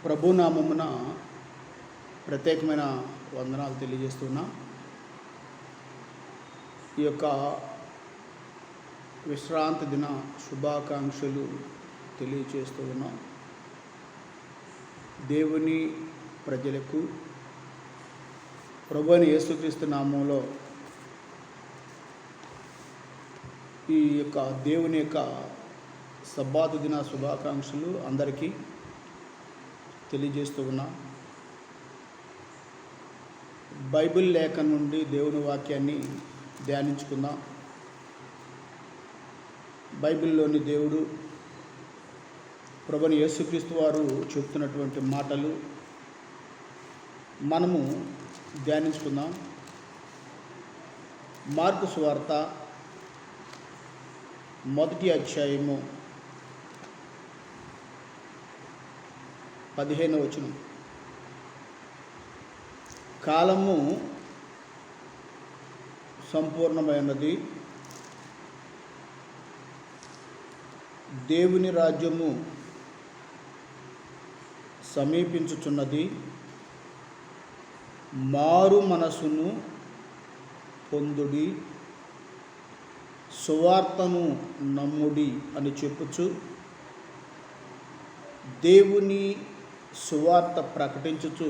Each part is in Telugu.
ప్రభునామమున ప్రత్యేకమైన వందనాలు తెలియజేస్తున్నా. ఈ యొక్క విశ్రాంతి దిన శుభాకాంక్షలు తెలియజేస్తూ ఉన్నాం. దేవుని ప్రజలకు ప్రభువైన యేసుక్రీస్తు నామంలో ఈ యొక్క దేవుని యొక్క సబ్బాతు దిన శుభాకాంక్షలు అందరికీ తెలియజేస్తూ ఉన్నా. బైబిల్ లేఖ నుండి దేవుని వాక్యాన్ని ధ్యానించుకుందాం. బైబిల్లోని దేవుడు ప్రభువైన యేసుక్రీస్తు వారు చెప్తున్నటువంటి మాటలు మనము ధ్యానించుకుందాం. మార్కు సువార్త 1వ అధ్యాయము 15వ వచనం. కాలము సంపూర్ణమైనది, దేవుని రాజ్యము సమీపించుచున్నది, మారు మనసును పొందుడి, సువార్తను నమ్ముడి అని చెప్పుచు దేవుని సువార్త ప్రకటించుచు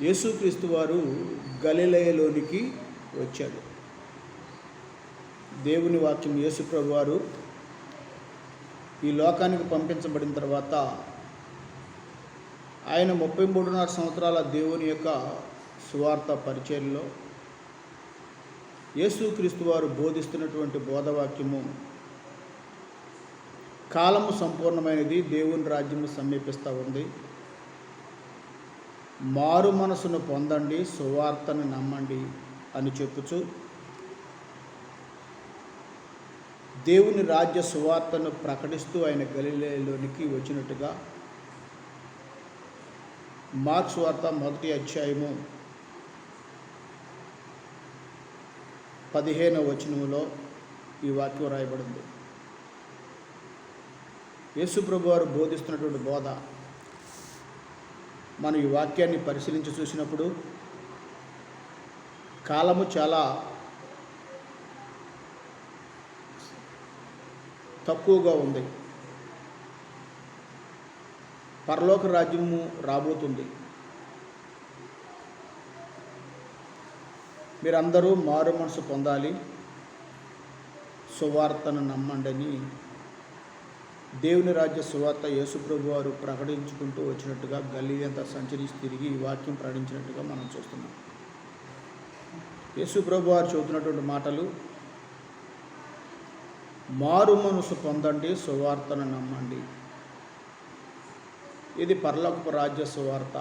యేసుక్రీస్తు వారు గలిలయలోనికి వచ్చాడు. దేవుని వాక్యం యేసుప్రభు వారు ఈ లోకానికి పంపించబడిన తర్వాత ఆయన 33.5 సంవత్సరాల దేవుని యొక్క సువార్త పరిచర్యలో యేసుక్రీస్తు వారు బోధిస్తున్నటువంటి బోధవాక్యము కాలము సంపూర్ణమైనది, దేవుని రాజ్యము సమీపిస్తూ ఉంది, మారు మనసును పొందండి, సువార్తను నమ్మండి అని చెప్పుచు దేవుని రాజ్య సువార్తను ప్రకటిస్తూ ఆయన గలిలయలోనికి వచ్చినట్టుగా మార్కు సువార్త 1వ అధ్యాయము 15వ వచనంలో ఈ వాక్యం రాయబడింది. యేసుప్రభు వారు బోధిస్తున్నటువంటి బోధ మనం ఈ వాక్యాన్ని పరిశీలించి చూసినప్పుడు కాలము చాలా తక్కువగా ఉంది. పరలోక రాజ్యము రాబోతుంది. మీరందరూ మారు మనసు పొందాలి, సువార్తను నమ్మండి అని దేవుని రాజ్య సువార్త యేసుప్రభు వారు ప్రకటించుకుంటూ వచ్చినట్టుగా గల్లీలంతా అంతా సంచరించి తిరిగి ఈ వాక్యం ప్రకటించినట్టుగా మనం చూస్తున్నాం. యేసుప్రభు వారు చెబుతున్నటువంటి మాటలు, మారు మనసు పొందండి, సువార్తను నమ్మండి. ఇది పరలోకపు రాజ్య సువార్త,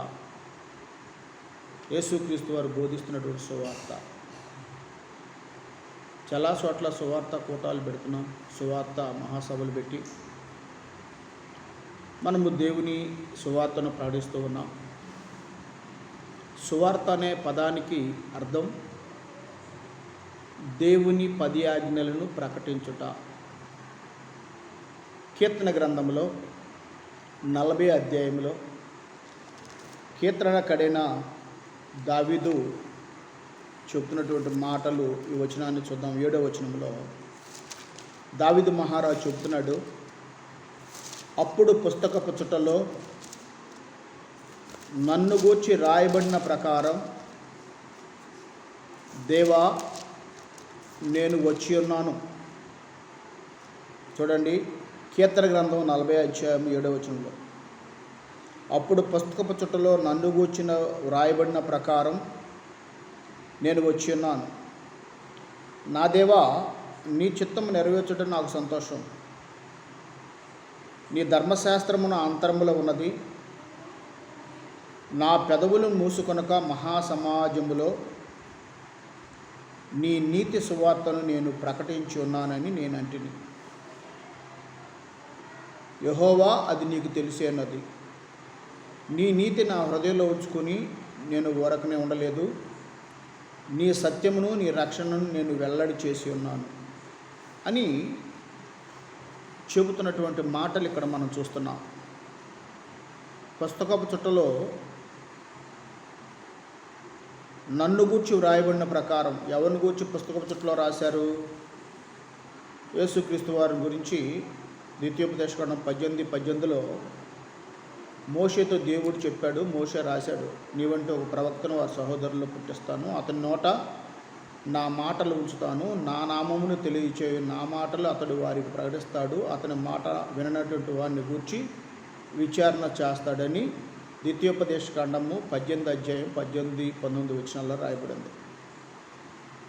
యేసుక్రీస్తు వారు బోధిస్తున్నటువంటి సువార్త. చాలా చోట్ల సువార్త కూటాలు పెడుతున్నాం, సువార్త మహాసభలు పెట్టి మనము దేవుని సువార్తను ప్రకటిస్తూ ఉన్నాం. సువార్త అనే పదానికి అర్థం దేవుని 10 ఆజ్ఞలను ప్రకటించుట. కీర్తన గ్రంథంలో 40వ అధ్యాయంలో కీర్తనకారుడైన దావీదు చెప్తున్నటువంటి మాటలు ఈ వచనాన్ని చూద్దాం. 7వ వచనంలో దావీదు మహారాజు చెప్తున్నాడు, అప్పుడు పుస్తకపు చుట్టలో నన్ను గూర్చి రాయబడిన ప్రకారం దేవా నేను వచ్చి ఉన్నాను. చూడండి, కీర్తన గ్రంథం 40వ అధ్యాయం 7వ వచనంలో, అప్పుడు పుస్తకపు చుట్టలో నన్ను గూర్చిన రాయబడిన ప్రకారం నేను వచ్చి ఉన్నాను. నా దేవా, నీ చిత్తము నెరవేర్చడం నాకు సంతోషం. నీ ధర్మశాస్త్రమున అంతరములో ఉన్నది. నా పెదవులు మూసుకొనక మహాసమాజములో నీ నీతి సువార్తను నేను ప్రకటించి ఉన్నానని నేను అంటిని. యెహోవా, అది నీకు తెలిసే అన్నది. నీ నీతి నా హృదయంలో ఉంచుకొని నేను ఊరకనే ఉండలేదు. నీ సత్యమును నీ రక్షణను నేను వెల్లడి చేసి ఉన్నాను అని చెబుతున్నటువంటి మాటలు ఇక్కడ మనం చూస్తున్నాం. పుస్తకపు చుట్టలో నన్ను గూర్చి వ్రాయబడిన ప్రకారం ఎవరిని గూర్చి పుస్తకపు చుట్టలో రాశారు? యేసుక్రీస్తు వారి గురించి ద్వితీయోపదేశకాండం 18:18లో మోషేతో దేవుడు చెప్పాడు, మోషే రాశాడు, నీవంటే ఒక ప్రవక్తను వారి సహోదరుల్లో పుట్టిస్తాను, అతని నోట నా మాటలు ఉంచుతాను, నా నామమును తెలియచేయు నా మాటలు అతడు వారికి ప్రకటిస్తాడు, అతని మాట విననటువంటి వారిని గూర్చి విచారణ చేస్తాడని ద్వితీయోపదేశకాండము 18:18-19 వచనాల్లో రాయబడింది.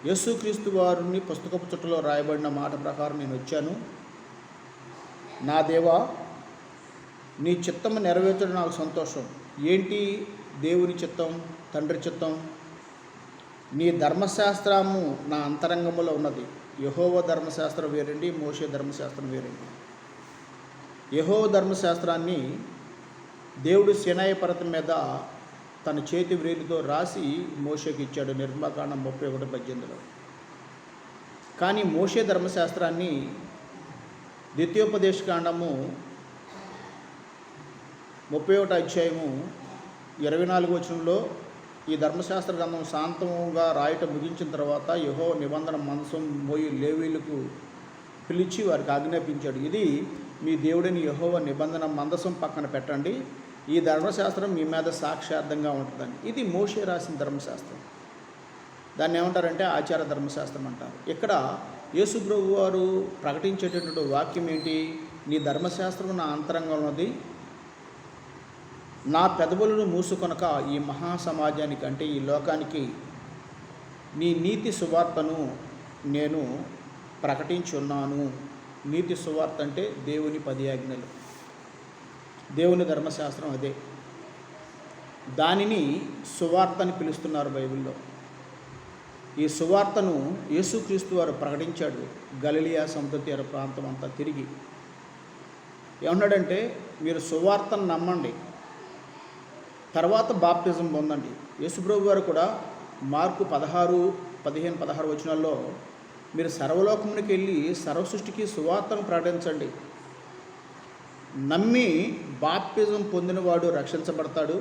యేసుక్రీస్తు వారిని పుస్తకపు చుట్టలో రాయబడిన మాట ప్రకారం నేను వచ్చాను. నా దేవా, నీ చిత్తము నెరవేర్చడం నాకు సంతోషం. ఏంటి దేవుని చిత్తం, తండ్రి చిత్తం? నీ ధర్మశాస్త్రము నా అంతరంగంలో ఉన్నది. యెహోవా ధర్మశాస్త్రం వేరండి, మోషే ధర్మశాస్త్రం వేరండి. యెహోవా ధర్మశాస్త్రాన్ని దేవుడు సీనాయి పర్వతం మీద తన చేతి వ్రేలితో రాసి మోషేకి ఇచ్చాడు, నిర్గమకాండం 31:18లో. కానీ మోషే ధర్మశాస్త్రాన్ని ద్వితీయోపదేశకాండము 31:24 వచనంలో ఈ ధర్మశాస్త్ర గ్రంథం శాంతంగా రాయటం ముగించిన తర్వాత యెహోవా నిబంధన మందసం మోయి లేవీయులకు పిలిచి వారికి ఆజ్ఞాపించాడు, ఇది మీ దేవుడైన యెహోవా నిబంధన మందసం పక్కన పెట్టండి, ఈ ధర్మశాస్త్రం మీ మీద సాక్షార్థంగా ఉంటుందని. ఇది మోషే రాసిన ధర్మశాస్త్రం. దాన్ని ఏమంటారంటే ఆచార ధర్మశాస్త్రం అంటారు. ఇక్కడ యేసు ప్రభు వారు ప్రకటించేటటువంటి వాక్యం ఏంటి? నీ ధర్మశాస్త్రం నా అంతరంగంలో ఉన్నది, నా పెదవులను మూసుకొనక ఈ మహాసమాజానికి అంటే ఈ లోకానికి నీ నీతి సువార్తను నేను ప్రకటించున్నాను. నీతి సువార్త అంటే దేవుని 10 ఆజ్ఞలు, దేవుని ధర్మశాస్త్రం అదే. దానిని సువార్త అని పిలుస్తున్నారు బైబిల్లో. ఈ సువార్తను యేసుక్రీస్తు వారు ప్రకటించాడు గలిలయ సముద్ర తీర ప్రాంతం అంతా తిరిగి. ఏమన్నాడంటే, మీరు సువార్తను నమ్మండి, తర్వాత బాప్తిజం పొందండి. యేసుప్రభు వారు కూడా మార్కు 16 వచనాల్లో మీరు సర్వలోకమునికి వెళ్ళి సర్వసృష్టికి సువార్తను ప్రకటించండి, నమ్మి బాప్తిజం పొందినవాడు రక్షించబడతాడు,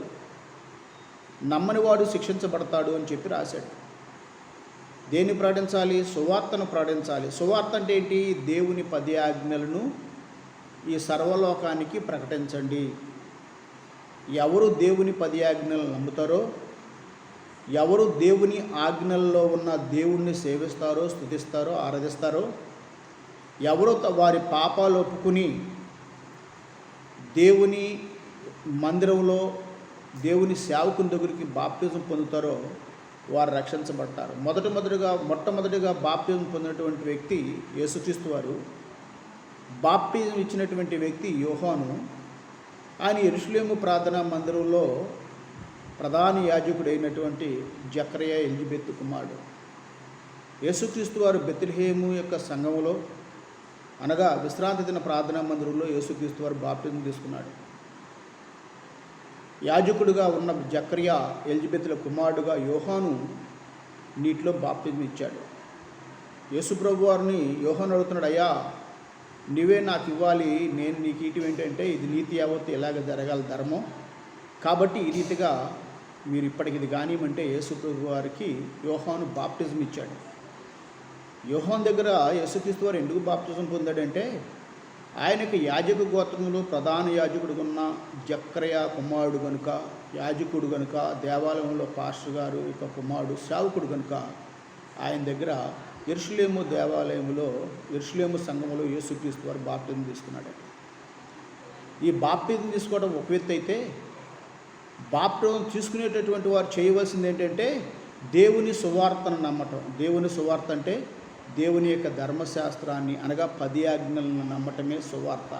నమ్మనివాడు శిక్షించబడతాడు అని చెప్పి రాశాడు. దేన్ని ప్రకటించాలి? సువార్తను ప్రకటించాలి. సువార్త అంటే ఏంటి? దేవుని 10 ఆజ్ఞలను ఈ సర్వలోకానికి ప్రకటించండి. ఎవరు దేవుని 10 ఆజ్ఞలను నమ్ముతారో, ఎవరు దేవుని ఆజ్ఞల్లో ఉన్న దేవుణ్ణి సేవిస్తారో, స్తుతిస్తారో, ఆరాధిస్తారో, ఎవరు వారి పాపాలు ఒప్పుకుని దేవుని మందిరంలో దేవుని సేవకుని దగ్గరికి బాప్తిజం పొందుతారో వారు రక్షించబడతారు. మొట్టమొదటిగా బాప్తిజం పొందినటువంటి వ్యక్తి యేసుక్రీస్తు వారు. బాప్తిజం ఇచ్చినటువంటి వ్యక్తి యోహాను. ఆయన యెరూషలేము ప్రార్థనా మందిరంలో ప్రధాన యాజకుడైనటువంటి జకర్యా ఎలిజబెత్ కుమారుడు. యేసుక్రీస్తు వారు బెత్లెహేము యొక్క సంఘంలో అనగా విశ్రాంతి దిన ప్రార్థనా మందిరంలో యేసుక్రీస్తు వారు బాప్తిజం తీసుకున్నాడు. యాజకుడిగా ఉన్న జకర్యా ఎలిజబెత్ల కుమారుడుగా యోహాను నీటిలో బాప్తిజం ఇచ్చాడు. యేసుప్రభు వారిని యోహాను అడుగుతున్నాడు, అయ్యా నీవే నాకు ఇవ్వాలి, నేను నీకు ఇటు ఏంటంటే ఇది నీతి యావత్తు ఎలాగ జరగాల ధర్మం, కాబట్టి ఈ రీతిగా మీరు ఇప్పటికి ఇది కానివ్వమంటే యేసుప్రభు వారికి యోహాను బాప్తిజం ఇచ్చాడు. యోహాను దగ్గర యేసుక్రీస్తు వారు ఎందుకు బాప్తిజం పొందాడంటే, ఆయనకు యాజక గోత్రంలో ప్రధాన యాజకుడు ఉన్న జకర్యా కుమారుడు కనుక, యాజకుడు కనుక, దేవాలయంలో పాస్టర్ గారు యొక్క కుమారుడు, సేవకుడు కనుక ఆయన దగ్గర యెరూషలేము దేవాలయంలో యెరూషలేము సంఘంలో యేసుక్రీస్తు వారు బాప్తిజం తీసుకున్నాడు. ఈ బాప్తిజం తీసుకోవడం ఒక వ్యక్తి అయితే, బాప్తిజం తీసుకునేటటువంటి వారు చేయవలసింది ఏంటంటే దేవుని సువార్తను నమ్మటం. దేవుని సువార్త అంటే దేవుని యొక్క ధర్మశాస్త్రాన్ని అనగా 10 ఆజ్ఞలను నమ్మటమే సువార్త.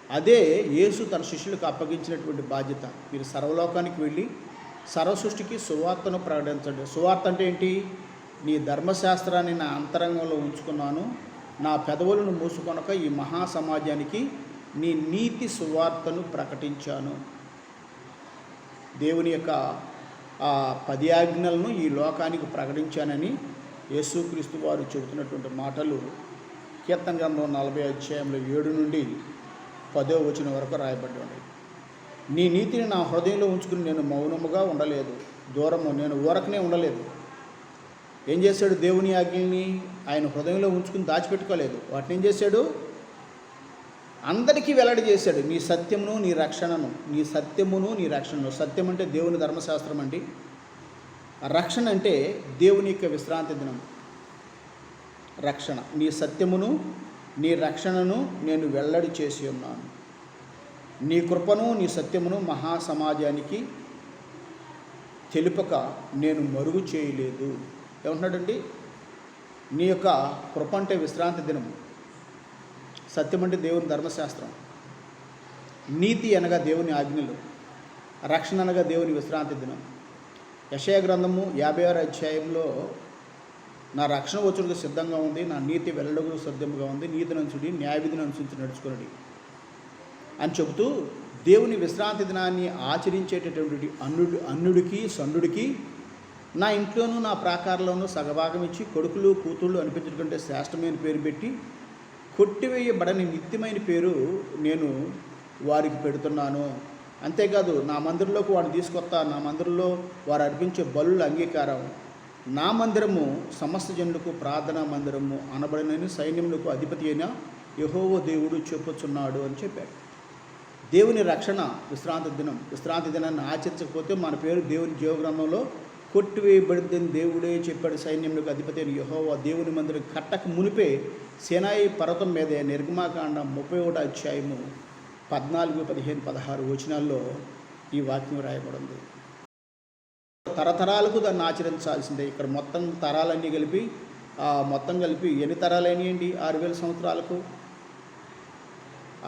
అదే యేసు తన శిష్యులకు అప్పగించినటువంటి బాధ్యత. మీరు సర్వలోకానికి వెళ్ళి సర్వసృష్టికి సువార్తను ప్రకటించండి. సువార్త అంటే ఏంటి? నీ ధర్మశాస్త్రాన్ని నా అంతరంగంలో ఉంచుకున్నాను, నా పెదవులను మూసుకొనక ఈ మహాసమాజానికి నీ నీతి సువార్తను ప్రకటించాను. దేవుని యొక్క 10 ఆజ్ఞలను ఈ లోకానికి ప్రకటించానని యేసుక్రీస్తు వారు చెబుతున్నటువంటి మాటలు కీర్తన గ్రంథం 40 అధ్యాయంలో 7 నుండి 10వ వచనం వరకు రాయబడి ఉన్నాయి. నీ నీతిని నా హృదయంలో ఉంచుకుని నేను మౌనముగా ఉండలేదు, నేను ఊరకనే ఉండలేదు. ఏం చేశాడు? దేవుని ఆజ్ఞల్ని ఆయన హృదయంలో ఉంచుకుని దాచిపెట్టుకోలేదు. వాటిని ఏం చేశాడు? అందరికీ వెల్లడి చేశాడు. నీ సత్యమును నీ రక్షణను, నీ సత్యమును నీ రక్షణను. సత్యం అంటే దేవుని ధర్మశాస్త్రం అండి. రక్షణ అంటే దేవుని యొక్క విశ్రాంతి దినం. రక్షణ, నీ సత్యమును నీ రక్షణను నేను వెల్లడి చేసి ఉన్నాను. నీ కృపను నీ సత్యమును మహాసమాజానికి తెలుపక నేను మరుగు చేయలేదు. ఏమంటున్నాడండి? నీ యొక్క కృప అంటే విశ్రాంతి దినం, సత్యం అంటే దేవుని ధర్మశాస్త్రం, నీతి అనగా దేవుని ఆజ్ఞలు, రక్షణ అనగా దేవుని విశ్రాంతి దినం. యెషయా గ్రంథము 56వ అధ్యాయంలో నా రక్షణ వచ్చుటకు సిద్ధంగా ఉంది, నా నీతి వెల్లడకు సిద్ధంగా ఉంది, నీతిని అనుసరించి న్యాయవిధిని అనుసరించి నడుచుకున్నది అని చెబుతూ దేవుని విశ్రాంతి దినాన్ని ఆచరించేటటువంటి అన్నుడికి సండుడికి నా ఇంట్లోనూ నా ప్రాకారంలోనూ సగభాగం ఇచ్చి కొడుకులు కూతుళ్ళు అనిపించడం కంటే శ్రేష్టమైన పేరు పెట్టి కొట్టివేయబడని నిత్యమైన పేరు నేను వారికి పెడుతున్నాను. అంతేకాదు నా మందిరంలోకి వాడిని తీసుకొస్తా, నా మందిరంలో వారు అర్పించే బలుల అంగీకారం, నా మందిరము సమస్త జనులకు ప్రార్థనా మందిరము అనబడినని సైన్యములకు అధిపతి అయిన యెహోవా దేవుడు చెప్పుచున్నాడు అని చెప్పాడు. దేవుని రక్షణ విశ్రాంతి దినాన్ని ఆచరించకపోతే మన పేరు దేవుని జీవగ్రంథంలో కొట్టివేయబడిందని దేవుడే చెప్పాడు. సైన్యములకు అధిపతి అయిన యెహోవా దేవుని మందిరం కట్టక మునిపే సేనాయి పర్వతం మీదే నిర్గమాకాండం 31వ అధ్యాయము 14, 15, 16 వచనాల్లో ఈ వాక్యం రాయబడింది. తరతరాలకు దాన్ని ఆచరించాల్సిందే. ఇక్కడ మొత్తం తరాలన్నీ కలిపి ఎన్ని తరాలు అయినాయండి? 6000 సంవత్సరాలకు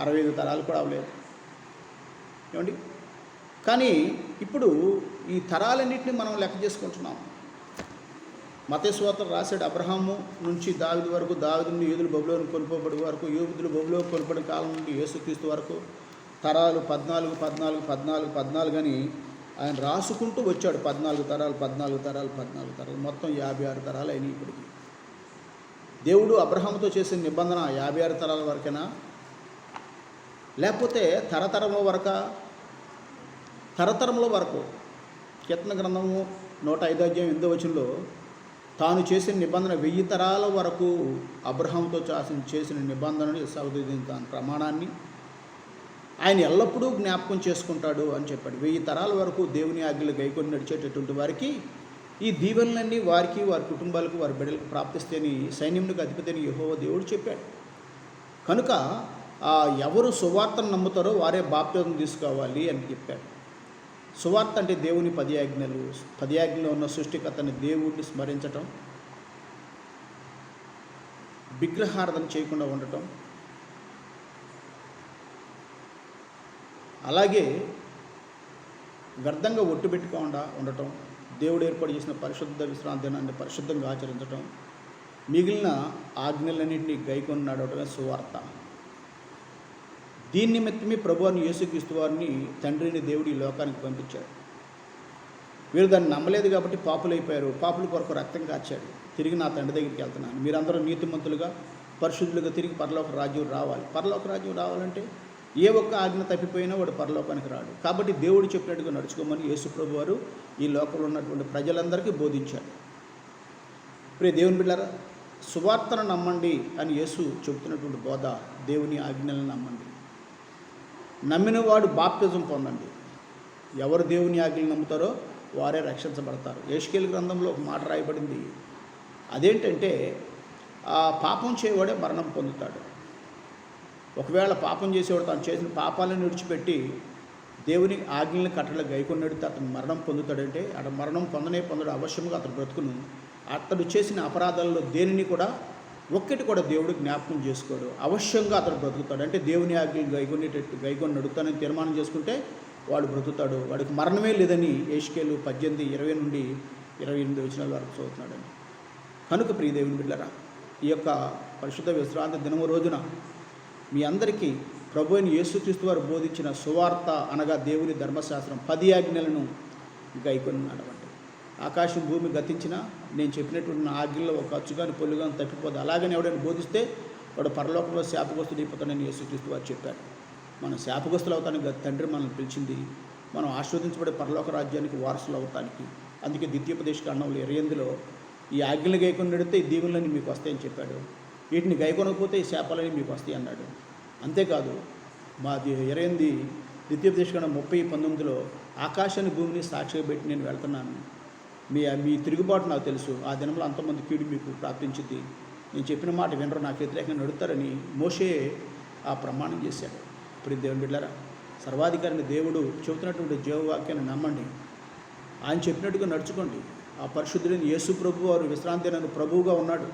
65 తరాలు కూడా అవ్వలేదు ఏమండి. కానీ ఇప్పుడు ఈ తరాలన్నింటినీ మనం లెక్క చేసుకుంటున్నాం. మత్తయి సువార్త రాశాడు, అబ్రహాము నుంచి దావీదు వరకు, దావీదు నుండి యూదులు బబులోను కొనుక్కోబడి వరకు, యూదులు బబులోను కొనుక్కోబడిన కాలం నుండి యేసుక్రీస్తు వరకు తరాలు 14 అని ఆయన రాసుకుంటూ వచ్చాడు. 14 తరాలు మొత్తం 56 తరాలు అయినాయి ఇప్పటికి. దేవుడు అబ్రహాముతో చేసిన నిబంధన 56 తరాల వరకేనా, లేకపోతే తరతరంలో వరకు? కీర్తన గ్రంథము 105వ అధ్యాయం 8వ వచనంలో తాను చేసిన నిబంధన 1000 తరాల వరకు అబ్రహాముతో చేసిన నిబంధనని తన ప్రమాణాన్ని ఆయన ఎల్లప్పుడూ జ్ఞాపకం చేసుకుంటాడు అని చెప్పాడు. 1000 తరాల వరకు దేవుని ఆజ్ఞలు గైకొని నడిచేటటువంటి వారికి ఈ దీవెనలన్నీ వారికి, వారి కుటుంబాలకు, వారి బిడ్డలకు ప్రాప్తిస్తేని సైన్యములకు అధిపతి అని యెహోవా దేవుడు చెప్పాడు. కనుక ఎవరు సువార్తను నమ్ముతారో వారే బాప్తిజం తీసుకోవాలి అని చెప్పాడు. సువార్త అంటే దేవుని 10 ఆజ్ఞలు, 10 ఆజ్ఞలో ఉన్న సృష్టికర్తని దేవుడిని స్మరించటం, విగ్రహారాధన చేయకుండా ఉండటం, అలాగే వ్యర్థంగా ఒట్టు పెట్టుకోకుండా ఉండటం, దేవుడు ఏర్పాటు చేసిన పరిశుద్ధ విశ్రాంతి దినాన్ని పరిశుద్ధంగా ఆచరించటం, మిగిలిన ఆజ్ఞలన్నింటినీ గైకొని నడవటమే సువార్త. దీని నిమిత్తమే ప్రభువాన్ని యేసుక్రీస్తు వారిని తండ్రిని దేవుడు ఈ లోకానికి పంపించాడు. వీరు దాన్ని నమ్మలేదు కాబట్టి పాపులైపోయారు. పాపుల కొరకు రక్తం కార్చాడు. తిరిగి నా తండ్రి దగ్గరికి వెళ్తున్నాను, మీరందరూ నీతిమంతులుగా పరిశుద్ధులుగా తిరిగి పరలోక రాజ్యం రావాలి. పరలోక రాజ్యం రావాలంటే ఏ ఒక్క ఆజ్ఞ తప్పిపోయినా వాడు పరలోకానికి రాడు. కాబట్టి దేవుడు చెప్పినట్టుగా నడుచుకోమని యేసు ప్రభు వారు ఈ లోకంలో ఉన్నటువంటి ప్రజలందరికీ బోధించాడు. ప్రియ దేవుని బిడ్డలారా, సువార్తను నమ్మండి అని యేసు చెబుతున్నటువంటి బోధ, దేవుని ఆజ్ఞలను నమ్మండి, నమ్మిన వాడు బాప్తిజం పొందండి. ఎవరు దేవుని ఆజ్ఞలు నమ్ముతారో వారే రక్షించబడతారు. యెషయా గ్రంథంలో ఒక మాట రాయబడింది. అదేంటంటే పాపం చేయవాడే మరణం పొందుతాడు. ఒకవేళ పాపం చేసేవాడు తాను చేసిన పాపాలను విడిచిపెట్టి దేవుని ఆజ్ఞలను కట్టడలు గైకొని నడితే అతను మరణం పొందుతాడంటే అతను మరణం పొందడు. అవశ్యంగా అతను బ్రతుకును. అతడు చేసిన అపరాధాలలో దేనిని కూడా ఒక్కటి కూడా దేవుడు జ్ఞాపకం చేసుకోడు. అవశ్యంగా అతడు బ్రతుకుతాడు. అంటే దేవుని ఆజ్ఞలు గైకొని నడుతానని తీర్మానం చేసుకుంటే వాడు బ్రతుకుతాడు. వాడికి మరణమే లేదని యెషయా 18:20 నుండి 28 వచనాల వరకు చదువుతున్నాడని. కనుక ప్రియ దేవుని బిడ్డలారా, ఈ యొక్క పరిశుద్ధ విశ్రాంతి దినము రోజున మీ అందరికీ ప్రభు అయిన యేసుక్రీస్తు వారు బోధించిన సువార్త అనగా దేవుని ధర్మశాస్త్రం 10 ఆజ్ఞలను గైకొని నడవండి. ఆకాశం భూమి గతించినా నేను చెప్పినటువంటి నా ఆజ్ఞల్లో ఒక అచ్చుగాని పొల్లుగాని తప్పిపోదు. అలాగని ఎవడైనా బోధిస్తే వాడు పరలోకంలో శాపగ్రస్తుడు అయిపోతాడని యేసుక్రీస్తు వారు చెప్పారు. మనం శాపగ్రస్తులు అవటానికి తండ్రి మనల్ని పిలిచింది మనం ఆశీర్వదించబడే పరలోక రాజ్యానికి వారసులు అవటానికి. అందుకే ద్వితీయోపదేశ కాండంలో 28లో ఈ ఆజ్ఞలు గైకొని నడితే ఈ దీవులన్నీ మీకు వస్తాయని చెప్పాడు. వీటిని గైకొనకపోతే ఈ శాపాలని మీకు వస్తాయి అన్నాడు. అంతేకాదు మాది 28 ద్వితీయోపదేశ కాండం 30:19లో ఆకాశాన్ని భూమిని సాక్షిగా పెట్టి నేను వెళ్తున్నాను, మీ తిరుగుబాటు నాకు తెలుసు, ఆ దినంలో అంతమంది కీడు మీకు ప్రాప్తించింది, నేను చెప్పిన మాట వినరు, నాకు వ్యతిరేకంగా నడుస్తారని మోషే ఆ ప్రమాణం చేశాడు. ఇప్పుడు దేవుని బిడ్డలారా, సర్వాధికారిని దేవుడు చెబుతున్నటువంటి జీవవాక్యాన్ని నమ్మండి, ఆయన చెప్పినట్టుగా నడుచుకోండి. ఆ పరిశుద్ధుడైన యేసు ప్రభు వారు విశ్రాంతి అయిన ప్రభువుగా ఉన్నాడు.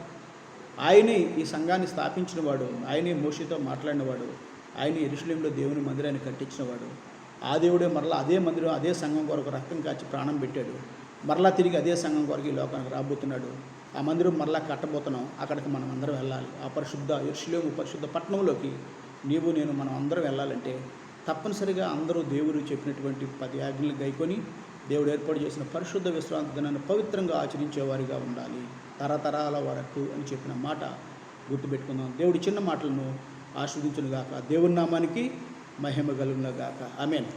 ఆయనే ఈ సంఘాన్ని స్థాపించినవాడు, ఆయనే మోషేతో మాట్లాడినవాడు, ఆయన యెరూషలేములో దేవుని మందిరాన్ని కట్టించినవాడు. ఆ దేవుడే మరలా అదే మందిరం అదే సంఘం కొరకు రక్తం కాచి ప్రాణం పెట్టాడు. మరలా తిరిగి అదే సంఘం కొరకు ఈ లోకానికి రాబోతున్నాడు. ఆ మందిరం మరలా కట్టబోతున్నాం, అక్కడికి మనం అందరం వెళ్ళాలి. ఆ పరిశుద్ధ యెరూషలేము పరిశుద్ధ పట్టణంలోకి నీవు నేను మనం అందరం వెళ్ళాలంటే తప్పనిసరిగా అందరూ దేవుడు చెప్పినటువంటి 10 ఆజ్ఞలు గైకొని దేవుడు ఏర్పాటు చేసిన పరిశుద్ధ విశ్రాంతి దినాన్ని పవిత్రంగా ఆచరించేవారిగా ఉండాలి తరతరాల వరకు అని చెప్పిన మాట గుర్తుపెట్టుకుందాం. దేవుడి చిన్న మాటలను ఆస్వాదించునుగాక. దేవుని నామానికి మహిమ కలుగునుగాక. ఆమేన్.